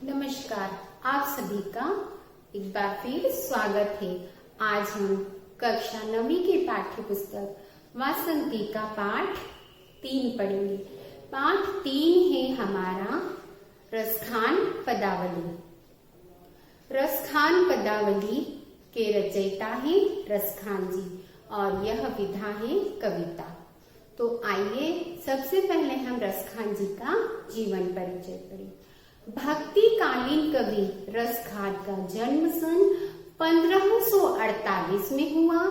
नमस्कार, आप सभी का एक बार फिर स्वागत है। आज हम कक्षा 9वीं के पाठ्य पुस्तक वासंती का पाठ 3 पढ़ेंगे। पाठ 3 है हमारा रसखान पदावली। रसखान पदावली के रचयिता है रसखान जी और यह विधा है कविता। तो आइए सबसे पहले हम रसखान जी का जीवन परिचय पढ़ें। भक्ति कालीन कवि रसखान का जन्म सन 1548 में हुआ।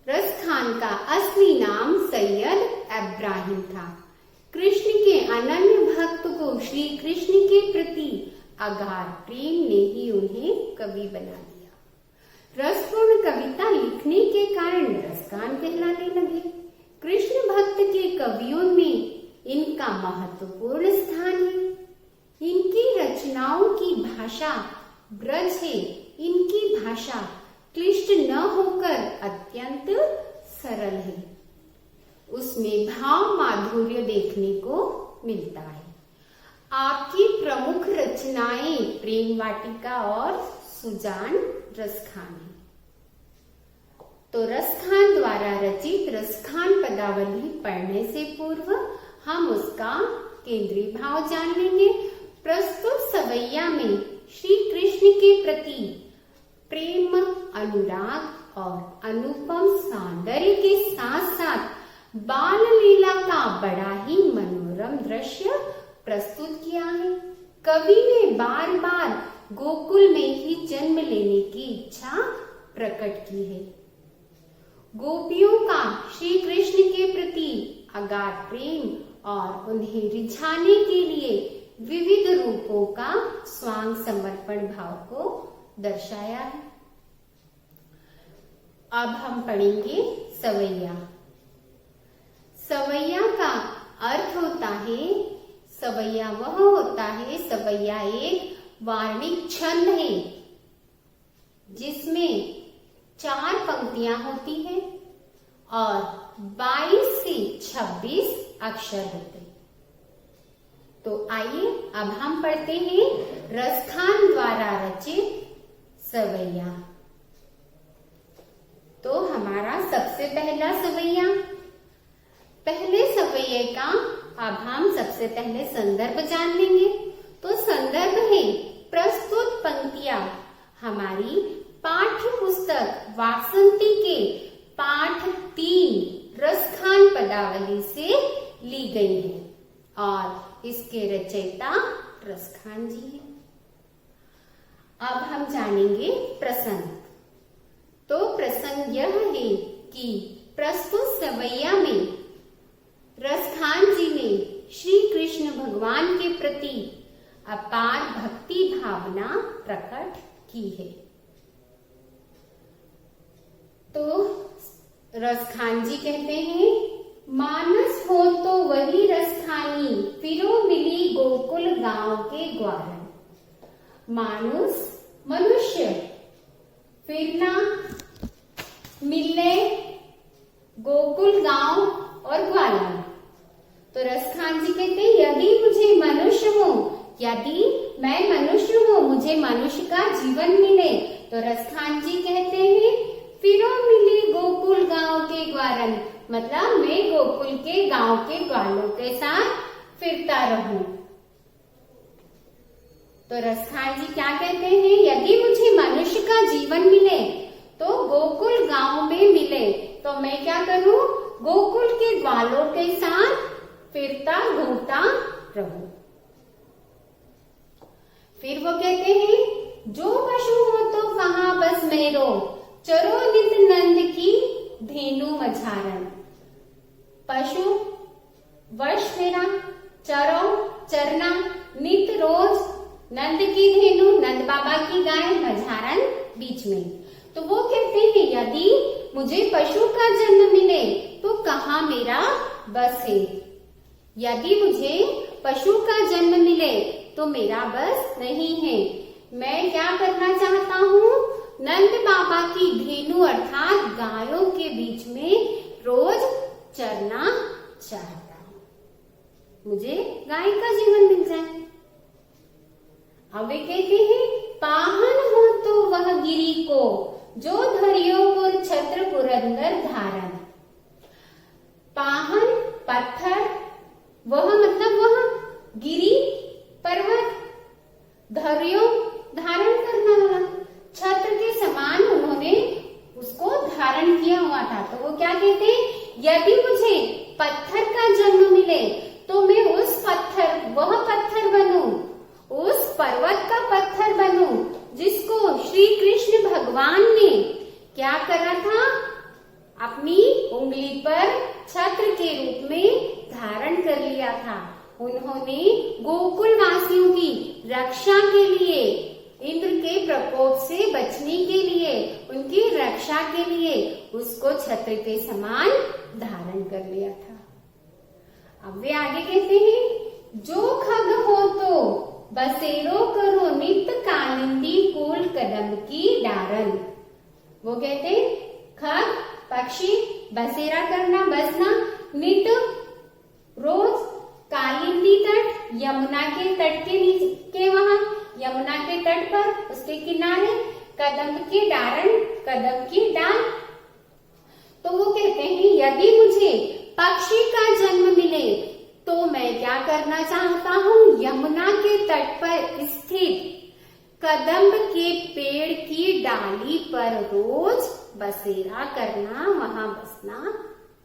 रसखान का असली नाम सैयद इब्राहिम था। कृष्ण के अनन्य भक्त को श्री कृष्ण के प्रति अगाध प्रेम ने ही उन्हें कवि बना दिया। रसपूर्ण कविता लिखने के कारण रसखान कहलाने लगे। कृष्ण भक्त के कवियों में इनका महत्वपूर्ण स्थान है। इनकी रचनाओं की भाषा ब्रज है। इनकी भाषा क्लिष्ट न होकर अत्यंत सरल है। उसमें भाव माधुर्य देखने को मिलता है। आपकी प्रमुख रचनाएं प्रेम वाटिका और सुजान रसखान है। तो रसखान द्वारा रचित रसखान पदावली पढ़ने से पूर्व हम उसका केंद्रीय भाव जान लेंगे। प्रस्तुत सवैया में श्री कृष्ण के प्रति प्रेम, अनुराग और अनुपम सौंदर्य के साथ साथ बाल लीला का बड़ा ही मनोरम दृश्य प्रस्तुत किया है। कवि ने बार बार गोकुल में ही जन्म लेने की इच्छा प्रकट की है। गोपियों का श्री कृष्ण के प्रति अगाध प्रेम और उन्हें रिझाने के लिए विविध रूपों का स्वांग समर्पण भाव को दर्शाया है। अब हम पढ़ेंगे सवैया। सवैया का अर्थ होता है, सवैया वह होता है, सवैया एक वार्णिक छंद है जिसमें 4 पंक्तियां होती है और 22 से 26 अक्षर होते हैं। तो आइए अब हम पढ़ते हैं रसखान द्वारा रचित सवैया। तो हमारा सबसे पहला सवैया, पहले सवैये का अब हम सबसे पहले संदर्भ जान लेंगे। तो संदर्भ है प्रस्तुत पंक्तियां हमारी पाठ्य पुस्तक वासंती के पाठ 3 रसखान पदावली से ली गई है और इसके रचयिता रसखान जी हैं। अब हम जानेंगे प्रसंग। तो प्रसंग यह है कि प्रस्तुत सवैया में रसखान जी ने श्री कृष्ण भगवान के प्रति अपार भक्ति भावना प्रकट की है। तो रसखान जी कहते हैं, मानस हो तो वही रसखानी, फिरो मिली गोकुल गांव के ग्वालन। मानुस मनुष्य, फिरना, मिलने, गोकुल गांव और ग्वालन। तो रसखान जी कहते हैं, यदि मुझे मनुष्य हो, यदि मैं मनुष्य हूँ, मुझे मनुष्य का जीवन मिले, तो रसखान जी कहते हैं फिरो मिली गोकुल गांव के ग्वालन, मतलब मैं गोकुल के गांव के ग्वालों के साथ फिरता रहूं। तो रसखान जी क्या कहते हैं, यदि मुझे मनुष्य का जीवन मिले तो गोकुल गांव में मिले तो मैं क्या करूं, गोकुल के ग्वालों के साथ फिरता घूमता रहूं। फिर वो कहते हैं, जो पशु हो तो कहाँ बस मेरो, चरो नित नंद की धेनु मझारन। पशु वर्ष मेरा, चरो चरना, नित रोज, नंद की धेनु नंद बाबा की गाय, मझारन बीच में। तो वो कहते हैं यदि मुझे पशु का जन्म मिले तो कहाँ मेरा बस है। यदि मुझे पशु का जन्म मिले तो मेरा बस नहीं है। मैं क्या करना चाहता हूँ, नंद बाबा की धेनु अर्थात गायों के बीच में रोज चरना चाहता हूँ। मुझे गाय का जीवन मिल जाए। अब वे कहते हैं पाहन हो तो वह गिरी को, जो धरियो पुर छत्र पुरंदर धारण। पाहन पत्थर, वह मतलब वह गिरी पर्वत, धैर्य धारण करने वाला, छत्र के समान उन्होंने उसको धारण किया हुआ था। तो वो क्या कहते हैं, यदि मुझे पत्थर का जन्म मिले तो मैं उस पत्थर, वह पत्थर बनूं, उस पर्वत का पत्थर बनूं जिसको श्री कृष्ण भगवान ने क्या करा था, अपनी उंगली पर छत्र के रूप में धारण कर लिया था। उन्होंने गोकुल वासियों की रक्षा के लिए, इंद्र के प्रकोप से बचने के लिए, उनकी रक्षा के लिए उसको छत्र के समान धारण कर लिया था। अब वे आगे कहते हैं जो खग हो तो बसेरो करो नित कालिंदी कुल कदम की डारन। वो कहते हैं खग पक्षी, बसेरा करना, बसना, नित रोज कालिंदी तट, यमुना के तट के वहां, यमुना के तट पर उसके किनारे, कदम की डारण, कदम की डाल। तो वो कहते हैं यदि मुझे पक्षी का जन्म मिले तो मैं क्या करना चाहता हूँ, यमुना के तट पर स्थित कदम के पेड़ की डाली पर रोज बसेरा करना, वहां बसना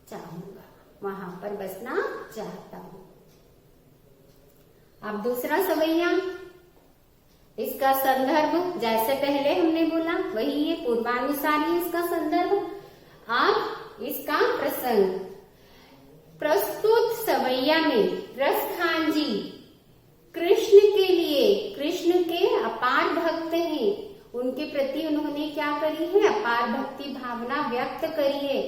चाहूंगा, वहां पर बसना चाहता हूँ। अब दूसरा सवैया, इसका संदर्भ जैसे पहले हमने बोला वही है, पूर्वानुसारी इसका संदर्भ। अब इसका प्रसंग, प्रस्तुत सवैया में रसखान जी कृष्ण के लिए, कृष्ण के अपार भक्त हैं, उनके प्रति उन्होंने क्या करी है, अपार भक्ति भावना व्यक्त करी है।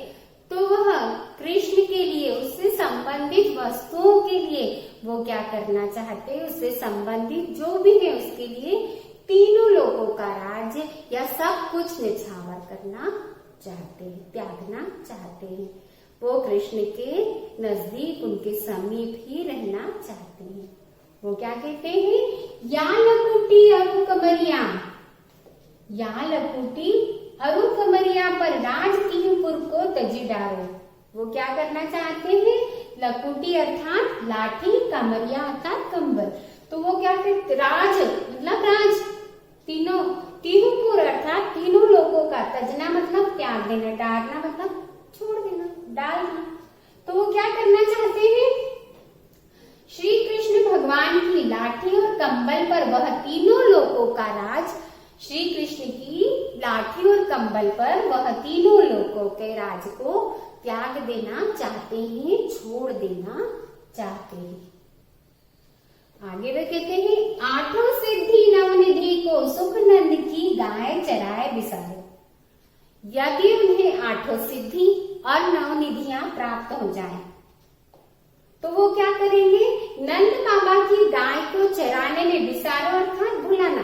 तो वह कृष्ण के लिए, उससे संबंधित वस्तुओं के लिए वो क्या करना चाहते हैं, उससे संबंधित जो भी है उसके लिए तीनों लोगों का राज्य या सब कुछ निछावर करना चाहते हैं, त्यागना चाहते हैं। वो कृष्ण के नजदीक, उनके समीप ही रहना चाहते हैं। वो क्या कहते हैं, या लकुटी अरु कमरिया, या लकुटी अरु कमरिया पर राज कीहुपुर को तजी डारो। वो क्या करना चाहते हैं, लकुटी अर्थात लाठी, कमरिया अर्थात कंबल। तो वो क्या कहते, राज मतलब राज, तीनों, कीहुपुर अर्थात तीनों लोगों का, तजना मतलब त्याग देना, डालना मतलब छोड़ देना, डालना। तो वो क्या करना चाहते हैं, श्री कृष्ण भगवान की लाठी और कंबल पर वह तीनों लोगों का राज, श्री कृष्ण की लाठी और कंबल पर वह तीनों लोगों के राज को त्याग देना चाहते हैं, छोड़ देना चाहते हैं। आगे वे कहते हैं आठों सिद्धि नवनिधि को सुख नंद की गाय चराए बिसारो। यदि उन्हें आठों सिद्धि और नवनिधियां प्राप्त हो जाए तो वो क्या करेंगे, नंद बाबा की गाय को चराने में, बिसारो अर्थात भुलाना,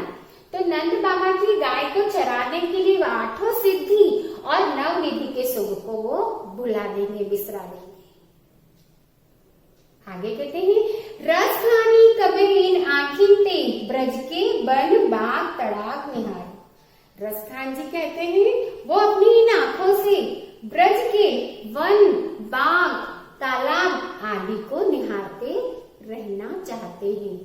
तो नंद बाबा की गाय को चराने के लिए वो आठों सिद्धि और नवनिधि के सुख को वो भुला देंगे, बिसरा देंगे। आगे कहते हैं रस खानी कबीर आखिन ते ब्रज के बन बाग तड़ाक निहार। रसखान जी कहते हैं वो अपनी इन आंखों से ब्रज के वन, बाग, तालाब आदि को निहारते रहना चाहते हैं।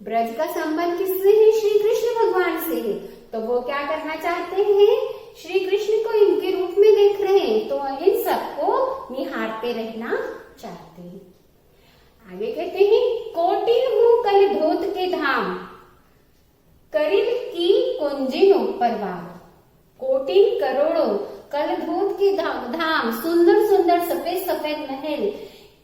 ब्रज का संबंध किससे है, श्री कृष्ण भगवान से है। तो वो क्या करना चाहते हैं, श्री कृष्ण को इनके रूप में देख रहे हैं तो इन सबको निहारते रहना चाहते हैं। आगे कहते हैं कोटिल हूँ कल धोत के धाम, करिल की कुंजिन ऊपर बाग। कोटिल करोड़ों, कल धोत के धाम, सुंदर सुंदर सफेद सफेद महल,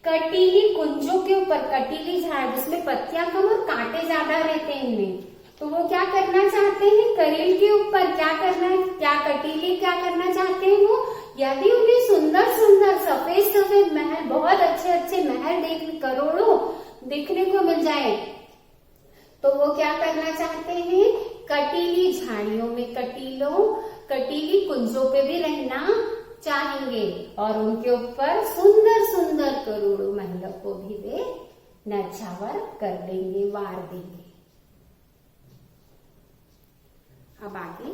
कटीली कुंजों के ऊपर, कटीली झाड़ जिसमें पत्तियां कम और कांटे ज्यादा रहते हैं इनमें। तो वो क्या करना चाहते हैं, करील के ऊपर क्या करना है, क्या कटीली क्या करना चाहते हैं वो, यदि उन्हें सुंदर सुंदर सफेद सफेद महल, बहुत अच्छे अच्छे महल करोड़ों देखने को मिल जाए तो वो क्या करना चाहते हैं, कटीली झाड़ियों में, कटीली कुंजों पे भी रहना चाहेंगे और उनके ऊपर सुंदर सुंदर करोड़ों महलों को भी वे नछावर कर देंगे, वार देंगे। अब आगे